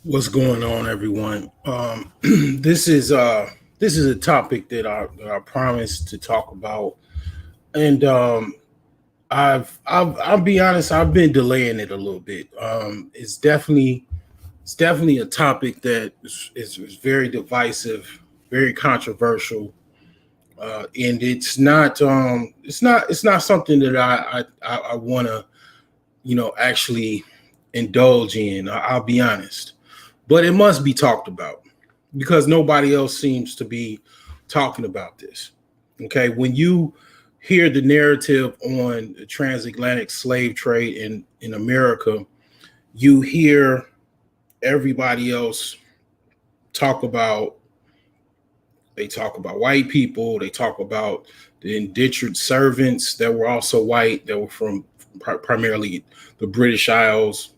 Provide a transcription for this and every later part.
What's going on, everyone? This is a topic that I promised to talk about, and I'll be honest, I've been delaying it a little bit. It's definitely a topic that is very divisive, very controversial, and it's not something that I want to actually indulge in. I'll be honest, but it must be talked about because nobody else seems to be talking about this. Okay, when you hear the narrative on the transatlantic slave trade in America, you hear everybody else talk about they talk about white people, they talk about the indentured servants that were also white, that were from primarily the British Isles,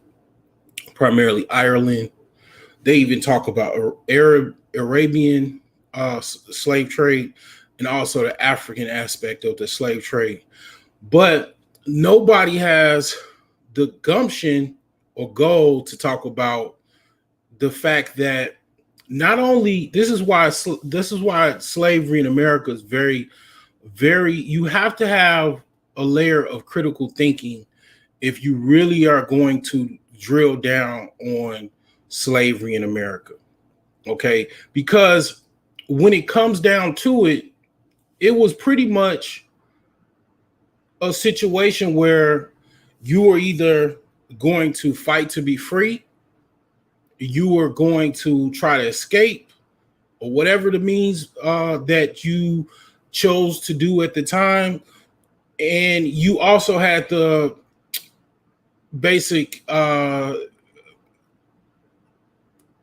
primarily Ireland. They even talk about Arabian slave trade and also the African aspect of the slave trade. But nobody has the gumption or goal to talk about the fact that not only this is why slavery in America is very you have to have a layer of critical thinking if you really are going to drill down on slavery in America. Okay, because when it comes down to it, it was pretty much a situation where you were either going to fight to be free, you were going to try to escape, or whatever the means that you chose to do at the time. And you also had the basic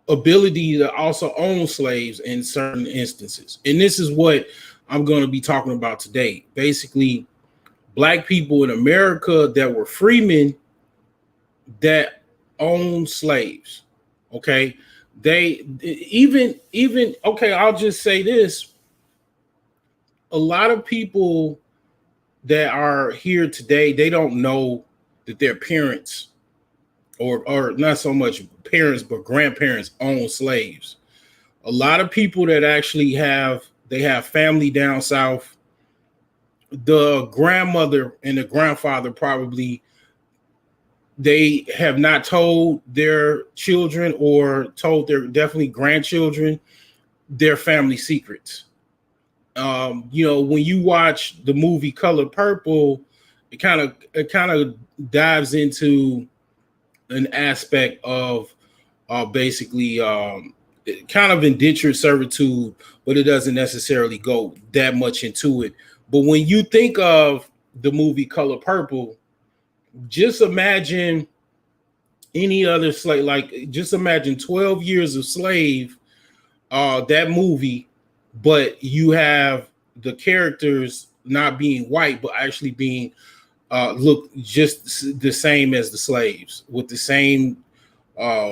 ability to also own slaves in certain instances. And this is what I'm going to be talking about today. Basically, black people in America that were freemen that owned slaves. Okay. They even okay, I'll just say this. A lot of people that are here today, they don't know that their parents or not so much parents but grandparents own slaves. A lot of people that actually have family down south, the grandmother and the grandfather probably they have not told their children or told their definitely grandchildren their family secrets. When you watch the movie Color Purple, it kind of dives into an aspect of basically kind of indentured servitude, but it doesn't necessarily go that much into it. But when you think of the movie Color Purple, just imagine any other slave, like just imagine 12 years of slave, that movie, but you have the characters not being white, but actually being look just the same as the slaves with the same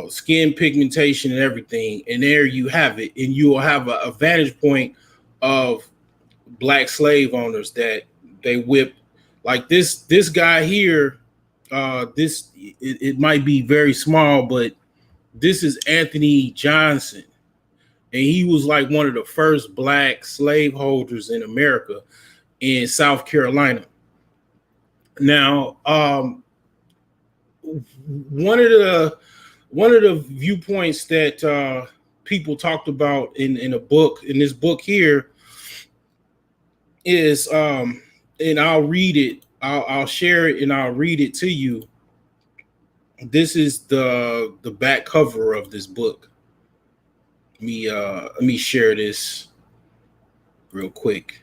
skin pigmentation and everything. And there you have it. And you will have a vantage point of black slave owners that they whipped. Like this guy here, it might be very small, but this is Anthony Johnson. And he was like one of the first black slaveholders in America in South Carolina. Now, one of the viewpoints that people talked about in a book in this book here is, and I'll read it. I'll share it and I'll read it to you. This is the back cover of this book. Let me share this real quick.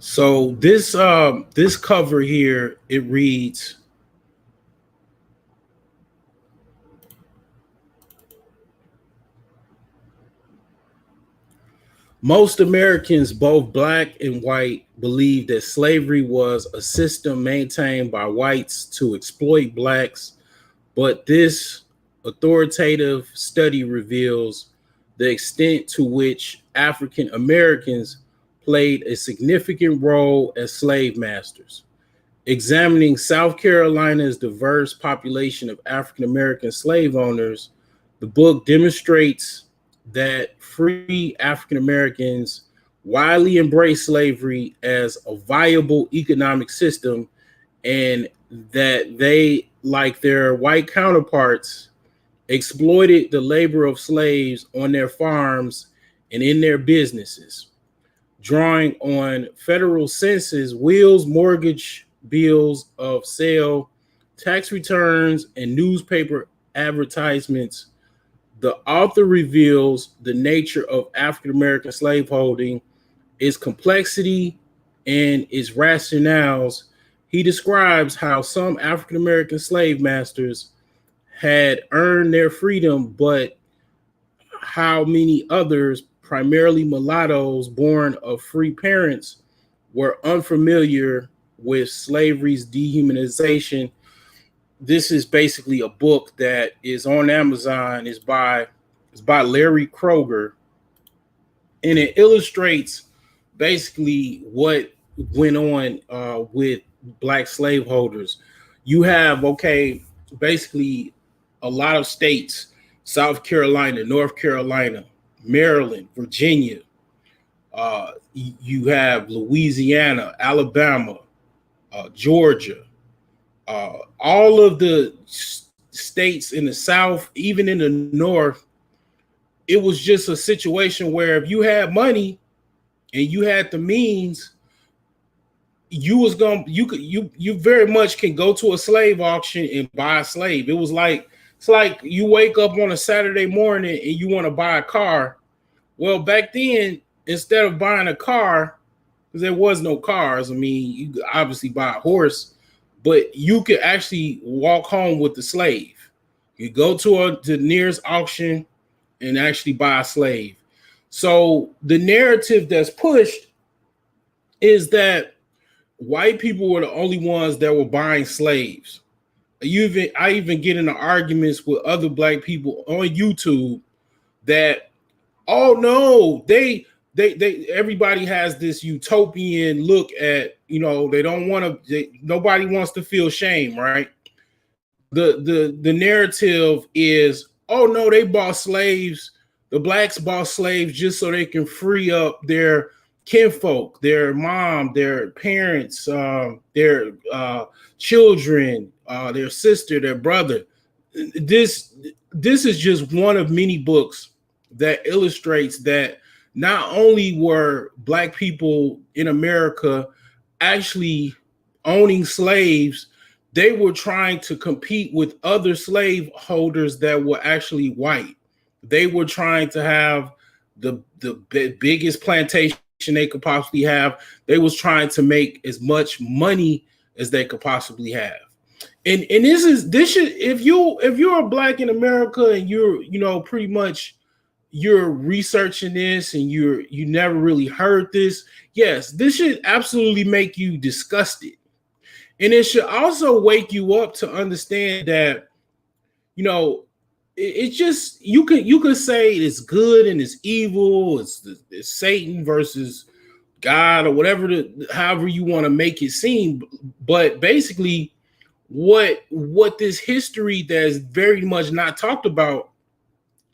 So this cover here, it reads, Most Americans, both black and white, believe that slavery was a system maintained by whites to exploit blacks, but this authoritative study reveals the extent to which African Americans played a significant role as slave masters. Examining South Carolina's diverse population of African American slave owners, the book demonstrates that free African Americans widely embraced slavery as a viable economic system and that they, like their white counterparts, exploited the labor of slaves on their farms and in their businesses, drawing on federal census, wills, mortgage bills of sale, tax returns, and newspaper advertisements. The author reveals the nature of African American slaveholding, its complexity, and its rationales. He describes how some African American slave masters had earned their freedom, but how many others, primarily mulattoes born of free parents, were unfamiliar with slavery's dehumanization. This is basically a book that is on Amazon. It's by Larry Koger, and it illustrates basically what went on with black slaveholders. You have, okay, basically a lot of states: South Carolina, North Carolina, Maryland, Virginia. You have Louisiana, Alabama, Georgia, all of the states in the South, even in the North. It was just a situation where if you had money and you had the means, you very much can go to a slave auction and buy a slave. It's like you wake up on a Saturday morning and you want to buy a car. Well, back then, instead of buying a car, because there was no cars, I mean, you could obviously buy a horse, but you could actually walk home with the slave. You go to the nearest auction and actually buy a slave. So the narrative that's pushed is that white people were the only ones that were buying slaves. I even get into arguments with other black people on YouTube that, oh no, they everybody has this utopian look at, they don't want to, nobody wants to feel shame, right? The narrative is, oh no, they bought slaves, the blacks bought slaves just so they can free up their kinfolk, their mom, their parents, their children, their sister, their brother. This is just one of many books that illustrates that not only were black people in America actually owning slaves, they were trying to compete with other slave holders that were actually white. They were trying to have the biggest plantation they could possibly have. They was trying to make as much money as they could possibly have. And this should, if you're a black in America and you're pretty much you're researching this and you never really heard this, yes, this should absolutely make you disgusted. And it should also wake you up to understand that, it's just, you could say it's good and it's evil, it's Satan versus God or whatever, however you want to make it seem. But basically, what this history that's very much not talked about,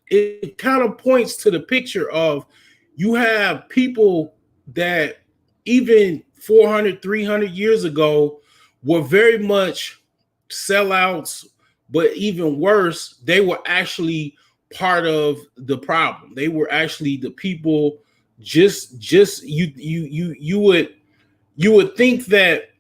it kind of points to the picture of, you have people that even 400, 300 years ago were very much sellouts, but even worse, they were actually part of the problem. They were actually the people. Just you would think that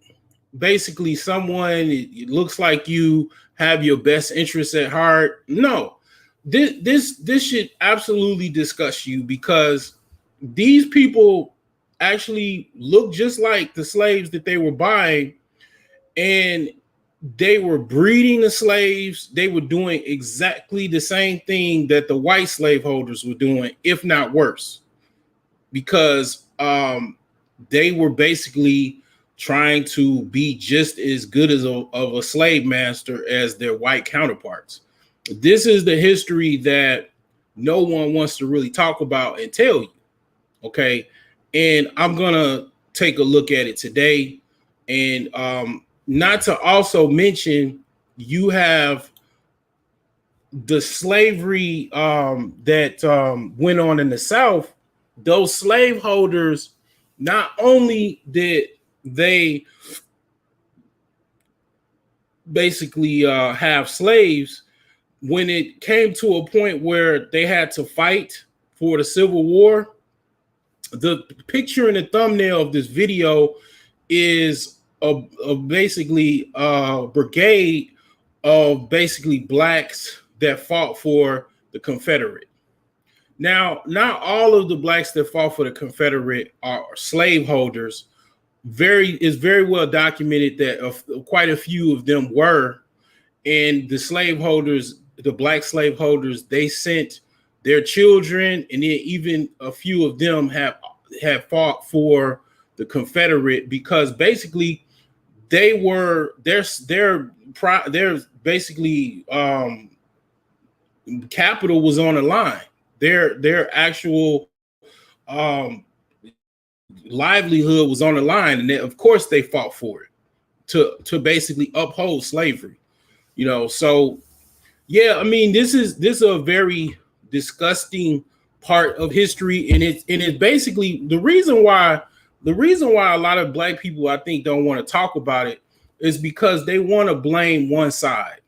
basically someone, it looks like you have your best interests at heart. No, this should absolutely disgust you, because these people actually look just like the slaves that they were buying, and they were breeding the slaves. They were doing exactly the same thing that the white slaveholders were doing, if not worse. because they were basically trying to be just as good as of a slave master as their white counterparts. This is the history that no one wants to really talk about and tell you. Okay. And I'm going to take a look at it today. And not to also mention, you have the slavery that went on in the South. Those slaveholders, not only did they basically have slaves, when it came to a point where they had to fight for the Civil War, the picture in the thumbnail of this video is a basically a brigade of basically blacks that fought for the Confederate. Now, not all of the blacks that fought for the Confederate are slaveholders. It's very well documented that quite a few of them were, and the slaveholders, the black slaveholders, they sent their children, and then even a few of them have fought for the Confederate, because basically they were their basically capital was on the line. Their actual livelihood was on the line, and of course they fought for it to basically uphold slavery. So yeah, I mean, this is a very disgusting part of history, and it's basically the reason why a lot of black people, I think, don't want to talk about it is because they want to blame one side.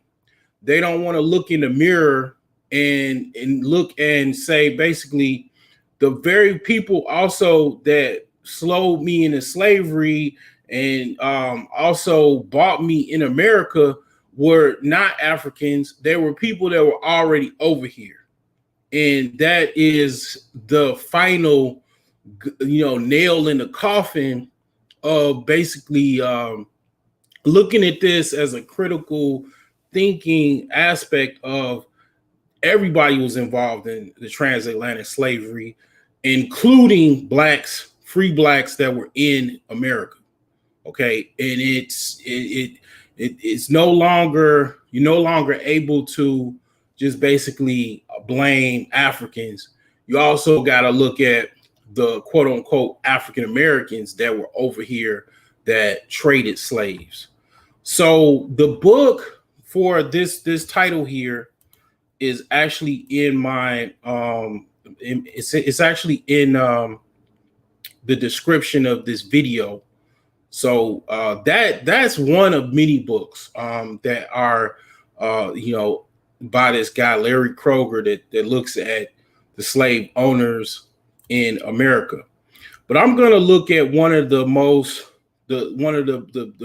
They don't want to look in the mirror and look and say, basically, the very people also that slowed me into slavery and also bought me in America were not Africans. They were people that were already over here. And that is the final, nail in the coffin of basically looking at this as a critical thinking aspect of everybody was involved in the transatlantic slavery, including blacks, free blacks that were in America. Okay. And it's no longer, you're no longer able to just basically blame Africans. You also got to look at the quote unquote African Americans that were over here that traded slaves. So the book for this title here is actually in my it's actually in the description of this video. So that's one of many books that are by this guy Larry Koger that looks at the slave owners in America. But I'm going to look at one of the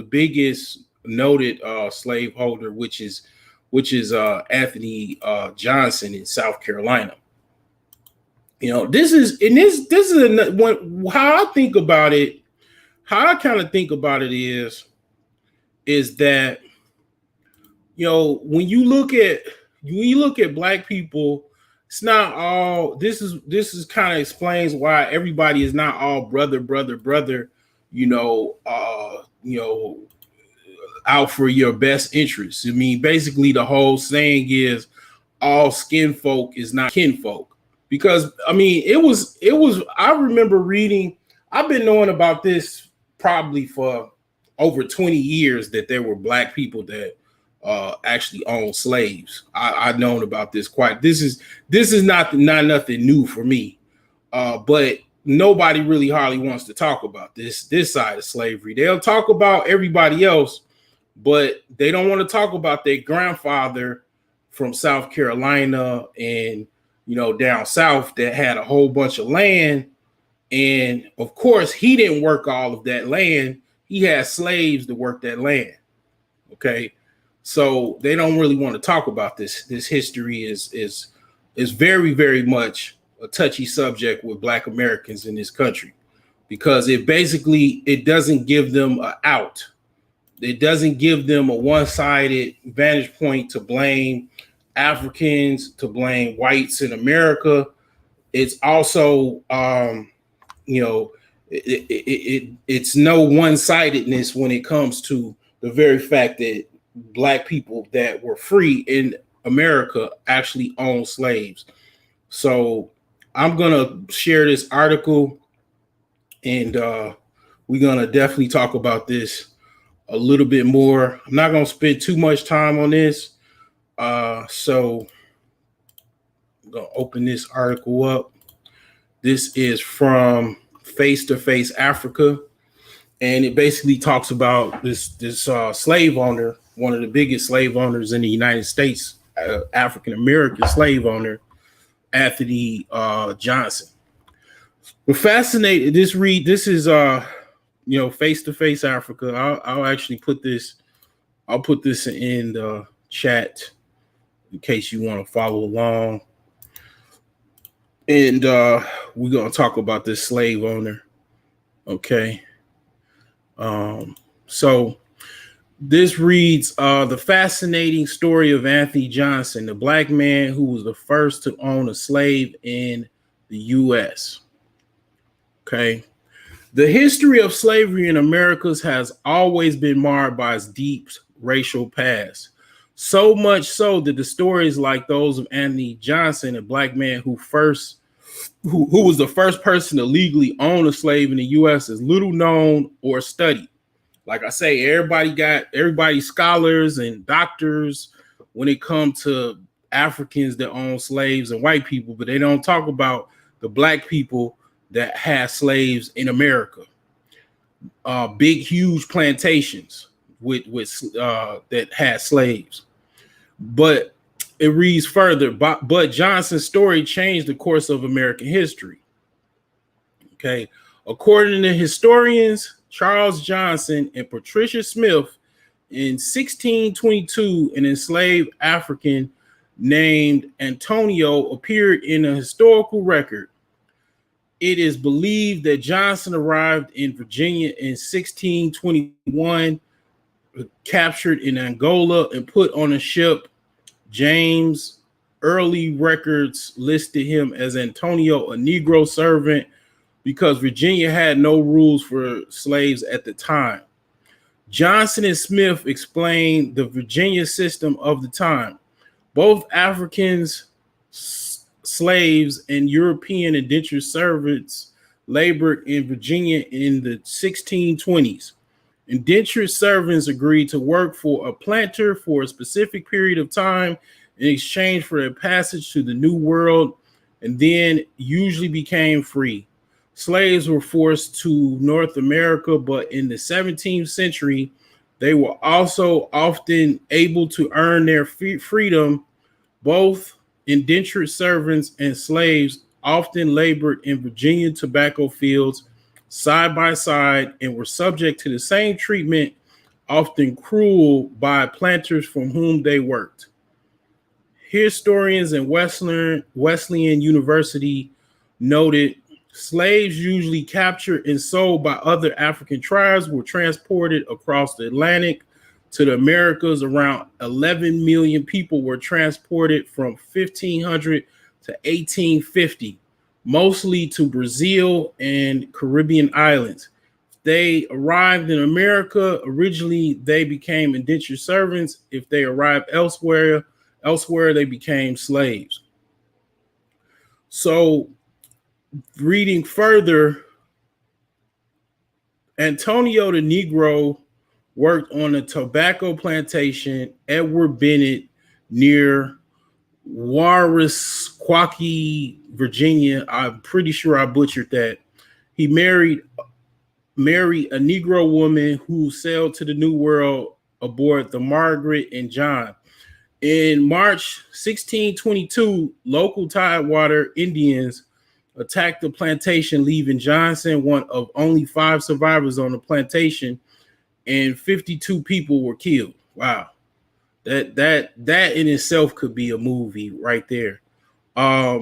biggest noted slaveholder, which is Anthony Johnson in South Carolina. This is one, how I think about it. How I kind of think about it is that, when you look at black people, it's not all. This is kind of explains why everybody is not all brother, out for your best interests. I mean, basically the whole saying is all skin folk is not kinfolk. Because I mean, it was I remember reading, I've been knowing about this probably for over 20 years that there were black people that actually owned slaves. I've known about this quite. This is not nothing new for me. But nobody really hardly wants to talk about this side of slavery. They'll talk about everybody else, but they don't want to talk about their grandfather from South Carolina and down south that had a whole bunch of land. And of course, he didn't work all of that land. He had slaves to work that land. Okay. So they don't really want to talk about this. This history is very, very much a touchy subject with Black Americans in this country, because it doesn't give them an out. It doesn't give them a one-sided vantage point to blame Africans, to blame whites in America. It's also you know, it's no one-sidedness when it comes to the very fact that black people that were free in America actually owned slaves. So I'm gonna share this article, and we're gonna definitely talk about this a little bit more. I'm not gonna spend too much time on this. So I'm gonna open this article up. This is from Face to Face Africa, and it basically talks about this slave owner, one of the biggest slave owners in the United States, African American slave owner, Anthony Johnson. We're fascinated. This is Face to Face Africa. I'll actually put this. I'll put this in the chat in case you want to follow along. And we're gonna talk about this slave owner. Okay. So this reads the fascinating story of Anthony Johnson, the black man who was the first to own a slave in the U.S. Okay. The history of slavery in Americas has always been marred by its deep racial past. So much so that the stories like those of Anthony Johnson, a black man who was the first person to legally own a slave in the U.S., is little known or studied. Like I say, everybody scholars and doctors when it comes to Africans that own slaves and white people, but they don't talk about the black people that had slaves in America. Big, huge plantations with that had slaves. But it reads further, but Johnson's story changed the course of American history. Okay. According to historians Charles Johnson and Patricia Smith, in 1622, an enslaved African named Antonio appeared in a historical record. It is believed that Johnson arrived in Virginia in 1621, captured in Angola, and put on a ship. James early records listed him as Antonio, a Negro servant, because Virginia had no rules for slaves at the time. Johnson and Smith explained the Virginia system of the time. Both Africans, slaves, and European indentured servants labored in Virginia in the 1620s. Indentured servants agreed to work for a planter for a specific period of time in exchange for their passage to the New World, and then usually became free. Slaves were forced to North America, but in the 17th century, they were also often able to earn their freedom. Both indentured servants and slaves often labored in Virginia tobacco fields side by side and were subject to the same treatment, often cruel, by planters from whom they worked. Historians in Wesleyan University noted slaves usually captured and sold by other African tribes were transported across the Atlantic to the Americas. Around 11 million people were transported from 1500 to 1850, mostly to Brazil and Caribbean islands. They arrived in America. Originally, they became indentured servants. If they arrived elsewhere, they became slaves. So, reading further, Antonio the Negro worked on a tobacco plantation, Edward Bennett, near Warrisquaki, Virginia. I'm pretty sure I butchered that. He married a Negro woman who sailed to the New World aboard the Margaret and John. In March 1622, local Tidewater Indians attacked the plantation, leaving Johnson one of only 5 survivors on the plantation, and 52 people were killed. Wow. That in itself could be a movie right there.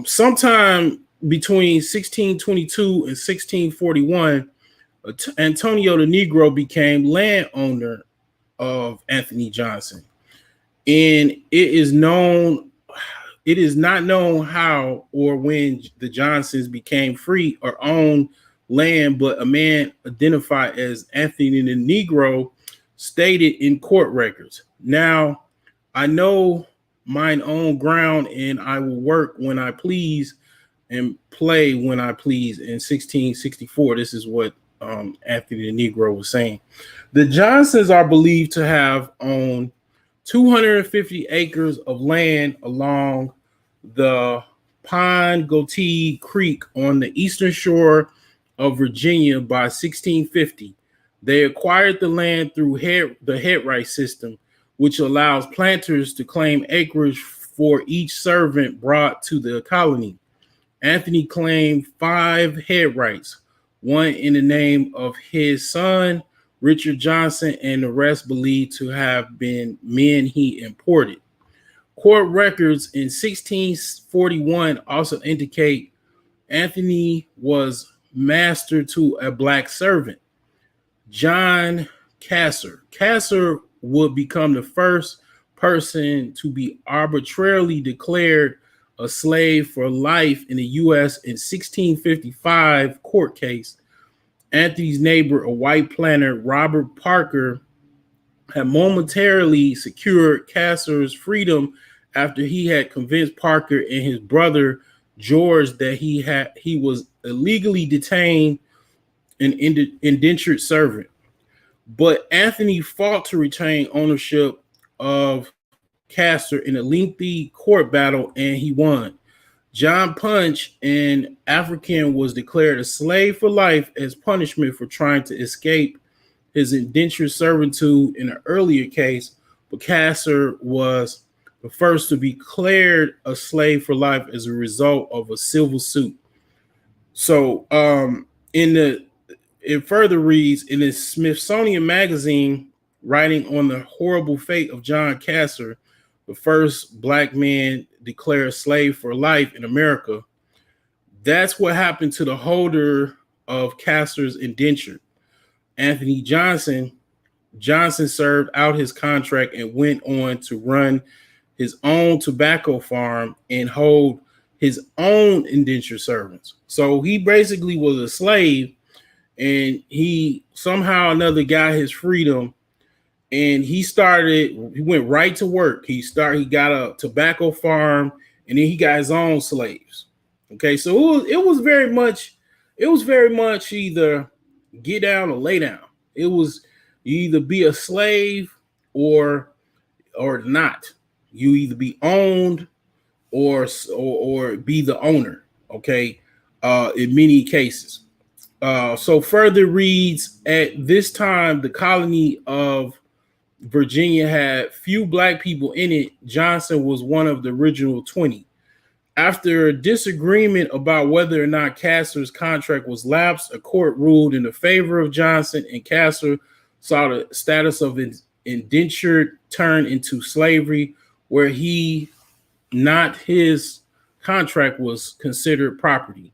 Sometime between 1622 and 1641, Antonio the Negro became landowner of Anthony Johnson. And it is not known how or when the Johnsons became free or owned land, but a man identified as Anthony the Negro stated in court records. Now, I know mine own ground, and I will work when I please and play when I please. In 1664, this is what Anthony the Negro was saying. The Johnsons are believed to have owned 250 acres of land along the Pongotee Creek on the eastern shore of Virginia by 1650. They acquired the land through the headright system, which allows planters to claim acreage for each servant brought to the colony. Anthony claimed 5 headrights, one in the name of his son, Richard Johnson, and the rest believed to have been men he imported. Court records in 1641 also indicate Anthony was master to a black servant, John Casser. Casser would become the first person to be arbitrarily declared a slave for life in the U.S. in 1655 court case. Anthony's neighbor, a white planter, Robert Parker, had momentarily secured Casser's freedom after he had convinced Parker and his brother George that he was illegally detained an indentured servant. But Anthony fought to retain ownership of Casser in a lengthy court battle, and he won. John Punch, an African, was declared a slave for life as punishment for trying to escape his indentured servitude in an earlier case, but Casser was the first to be declared a slave for life as a result of a civil suit. So it further reads, in his Smithsonian Magazine, writing on the horrible fate of John Casser, the first black man declared slave for life in America. That's what happened to the holder of Casser's indenture, Anthony Johnson. Johnson served out his contract and went on to run his own tobacco farm and hold his own indentured servants. So he basically was a slave, and he somehow or another got his freedom, and he went right to work. He got a tobacco farm, and then he got his own slaves. Okay, so it was very much either get down or lay down. It was, you either be a slave or not. You either be owned or be the owner. Okay, in many cases. So further reads, at this time, the colony of Virginia had few black people in it. Johnson was one of the original 20. After a disagreement about whether or not Casser's contract was lapsed, a court ruled in the favor of Johnson, and Casser saw the status of indentured turn into slavery, where not his contract was considered property.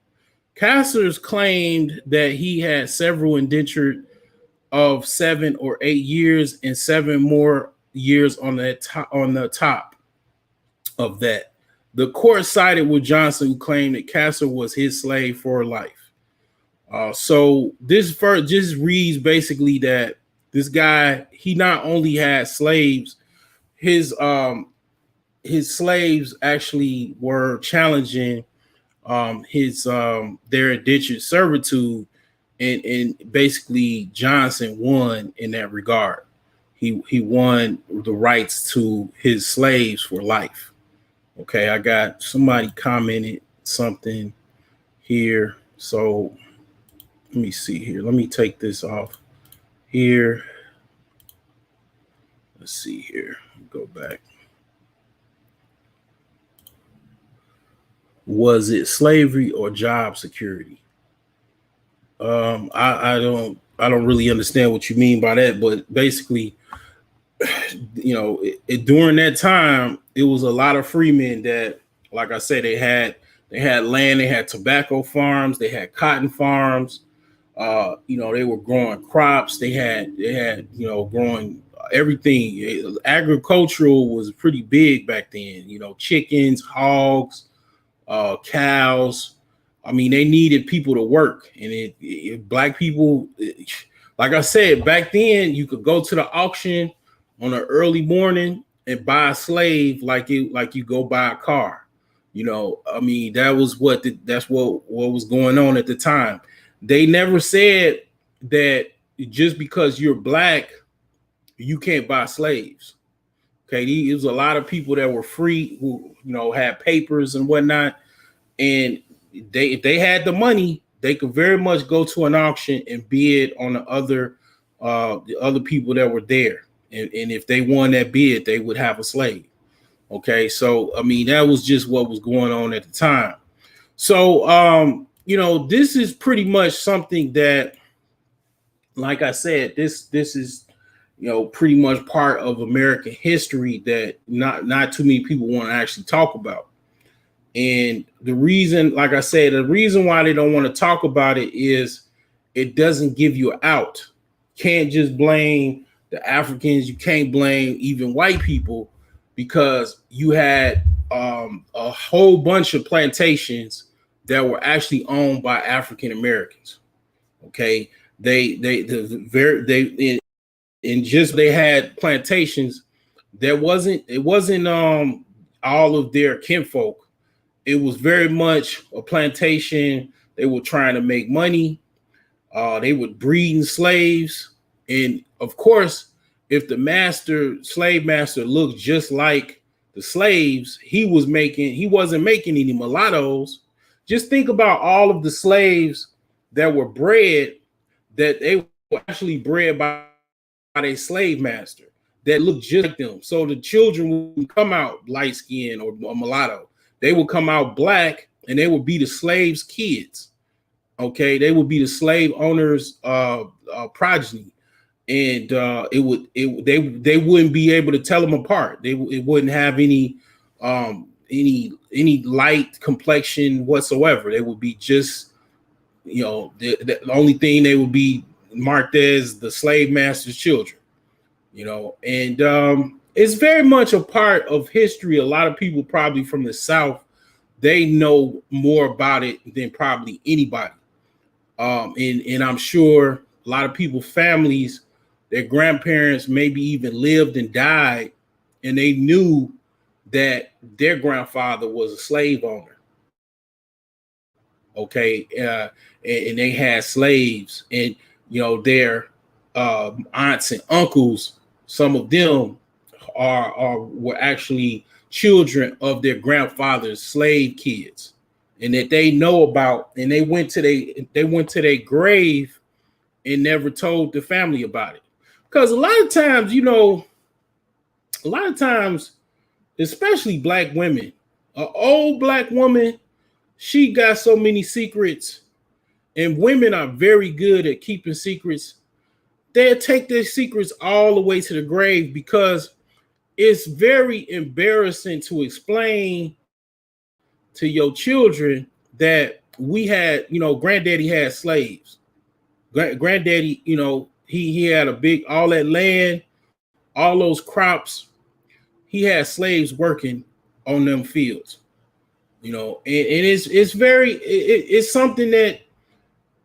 Casser's claimed that he had several indentured of 7 or 8 years and 7 more years on the top of that. The court sided with Johnson, who claimed that Casser was his slave for life. So this first just reads basically that this guy, he not only had slaves, his slaves actually were challenging their indentured servitude, and basically Johnson won in that regard. He won the rights to his slaves for life. Okay, I got somebody commented something here. So let me see here. Let me take this off here. Let's see here. Go back. Was it slavery or job security? I don't really understand what you mean by that, but basically, during that time, it was a lot of freemen that, like I said, they had land, they had tobacco farms, they had cotton farms. They were growing crops. They had growing everything. Agricultural was pretty big back then. Chickens, hogs, cows, I mean, they needed people to work, and black people, like I said, back then you could go to the auction on an early morning and buy a slave like you go buy a car. I mean, that's what was going on at the time. They never said that just because you're black, you can't buy slaves. Okay, there was a lot of people that were free who had papers and whatnot, and if they had the money, they could very much go to an auction and bid on the other people that were there. And if they won that bid, they would have a slave. Okay, so I mean that was just what was going on at the time. So this is pretty much something that, like I said, this is pretty much part of American history that not too many people want to actually talk about. And the reason, like I said, the reason why they don't want to talk about it is it doesn't give you an out. Can't just blame the Africans. You can't blame even white people, because you had a whole bunch of plantations that were actually owned by African Americans. Okay, they had plantations that wasn't all of their kinfolk. It was very much a plantation. They were trying to make money. They were breeding slaves. And of course, if the slave master looked just like the slaves, he wasn't making any mulattoes. Just think about all of the slaves that were bred, that they were actually bred by a slave master that looked just like them. So the children would come out light skinned or mulatto. They would come out black, and they would be the slaves' kids. Okay, they would be the slave owners' progeny, and they wouldn't be able to tell them apart. It wouldn't have any light complexion whatsoever. They would be just the only thing they would be marked as the slave master's children. And it's very much a part of history. A lot of people probably from the South, they know more about it than probably anybody. And I'm sure a lot of people, families, their grandparents maybe even lived and died, and they knew that their grandfather was a slave owner. Okay, and they had slaves, and their aunts and uncles, some of them were actually children of their grandfather's slave kids, and that they know about, and they went to their grave and never told the family about it. Because a lot of times, especially black women, an old black woman, she got so many secrets, and women are very good at keeping secrets. They'll take their secrets all the way to the grave, because it's very embarrassing to explain to your children that we had, granddaddy had slaves. Granddaddy, he had all that land, all those crops. He had slaves working on them fields, and it's something that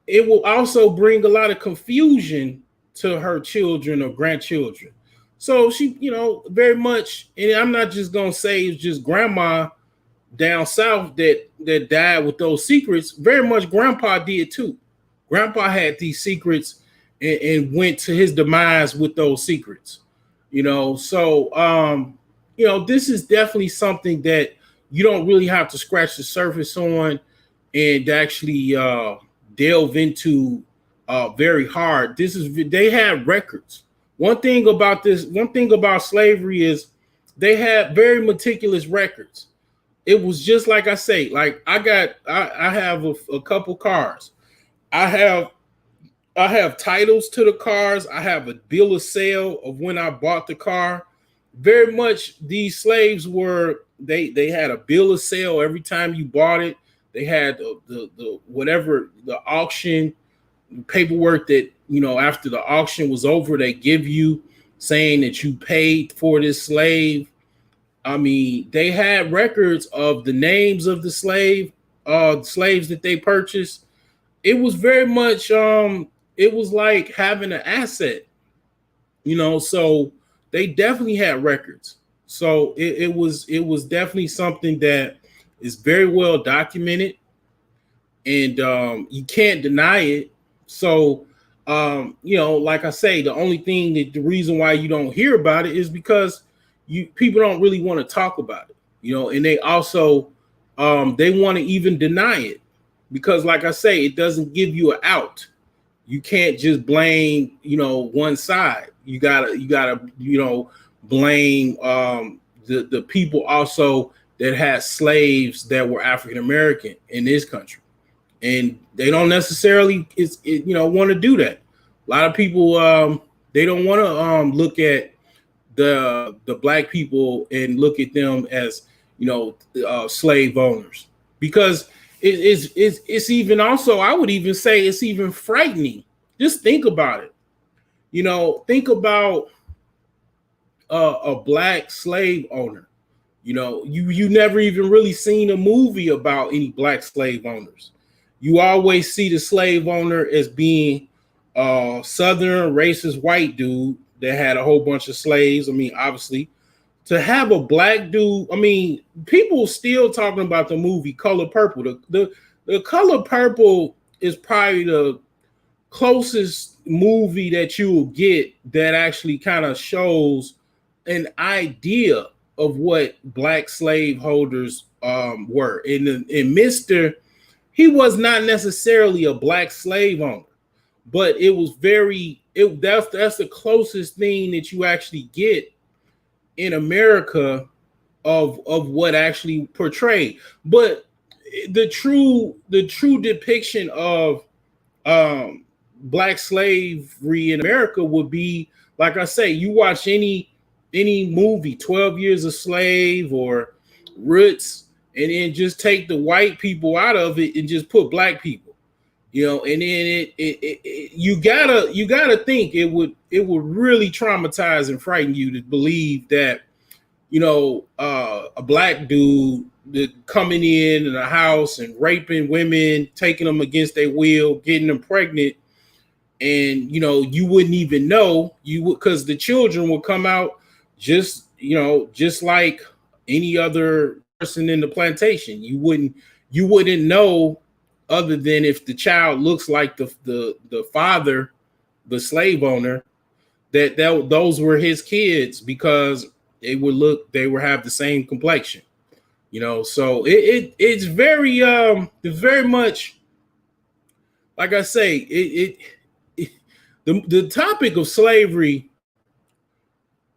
it will also bring a lot of confusion to her children or grandchildren. So she, very much, and I'm not just gonna say it's just grandma down south that died with those secrets. Very much grandpa did too. Grandpa had these secrets and went to his demise with those secrets. So this is definitely something that you don't really have to scratch the surface on and actually delve into very hard. They have records. One thing about slavery is they had very meticulous records. It was just like I say, like I have a couple cars. I have titles to the cars. I have a bill of sale of when I bought the car. Very much these slaves they had a bill of sale every time you bought it. They had the whatever the auction paperwork that after the auction was over, they give you saying that you paid for this slave. I mean, they had records of the names of the slave, slaves that they purchased, it was very much it was like having an asset, so they definitely had records. So it was definitely something that is very well documented, and you can't deny it. So like I say, the reason why you don't hear about it is because people don't really want to talk about it, and they also they want to even deny it, because like I say, it doesn't give you an out. You can't just blame one side. You gotta blame the people also that had slaves that were African American in this country, and they don't necessarily want to do that. A lot of people they don't want to look at the black people and look at them as slave owners, because it's even also, I would even say, it's even frightening. Just think about it. Think about a black slave owner. You never even really seen a movie about any black slave owners. You always see the slave owner as being a southern racist white dude that had a whole bunch of slaves. I mean, obviously, to have a black dude, I mean, people still talking about the movie Color Purple. The Color Purple is probably the closest movie that you will get that actually kind of shows an idea of what black slave holders were. And Mr. He was not necessarily a black slave owner, but it was that's the closest thing that you actually get in America of what actually portrayed. But the true depiction of black slavery in America would be, like I say, you watch any movie, 12 Years a Slave or Roots, and then just take the white people out of it and just put black people, and then you gotta think it would really traumatize and frighten you to believe that a black dude that coming in a house and raping women, taking them against their will, getting them pregnant, and you wouldn't even know, because the children will come out just like any other person in the plantation. You wouldn't know, other than if the child looks like the father, the slave owner, that those were his kids, because they would have the same complexion. So it's very much, like I say, the topic of slavery,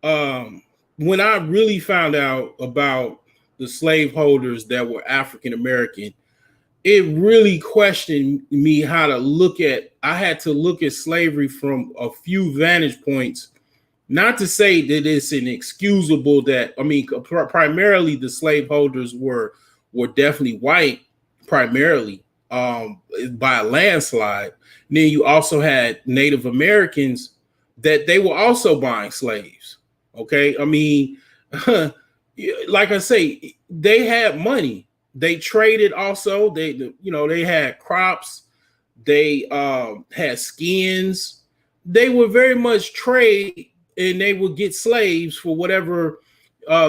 when I really found out about the slaveholders that were African American, it really questioned me how to look at. I had to look at slavery from a few vantage points. Not to say that it's inexcusable that, I mean, primarily the slaveholders were definitely white, primarily by a landslide. And then you also had Native Americans that they were also buying slaves. Okay, I mean, like I say, they had money. They traded also. They had crops. They had skins. They would very much trade, and they would get slaves for whatever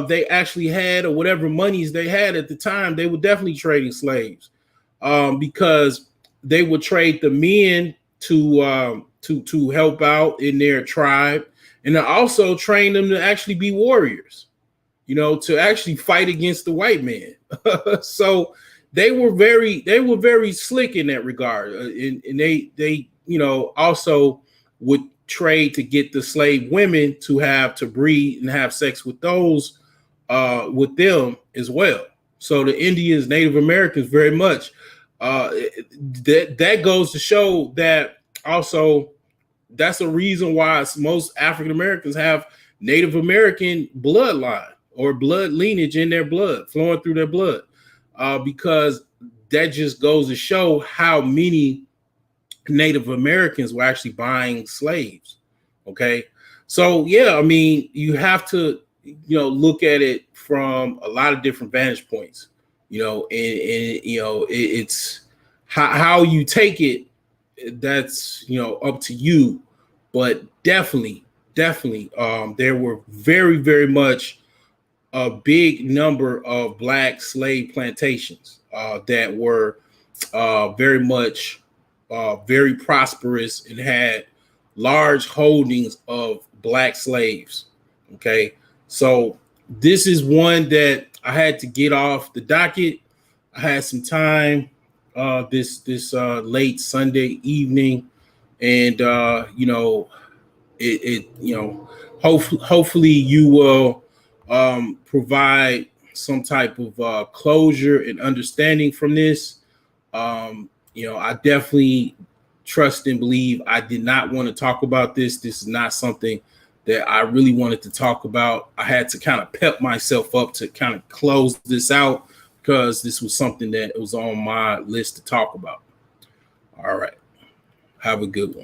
they actually had, or whatever monies they had at the time. They were definitely trading slaves because they would trade the men to help out in their tribe, and also train them to actually be warriors, to actually fight against the white man. So they were very slick in that regard, and they also would trade to get the slave women to breed and have sex with those with them as well. So the Indians, Native Americans, very much that goes to show that also that's a reason why most African Americans have Native American bloodline or blood lineage in their blood, flowing through their blood, because that just goes to show how many Native Americans were actually buying slaves. Okay, so yeah, I mean, you have to look at it from a lot of different vantage points. and it's how you take it. That's up to you, but definitely, there were very, very much a big number of black slave plantations that were very much very prosperous and had large holdings of black slaves. Okay, so this is one that I had to get off the docket. I had some time this late Sunday evening, and hopefully you will provide some type of closure and understanding from this. I definitely trust and believe I did not want to talk about this. This is not something that I really wanted to talk about. I had to kind of pep myself up to kind of close this out because this was something that was on my list to talk about. All right. Have a good one.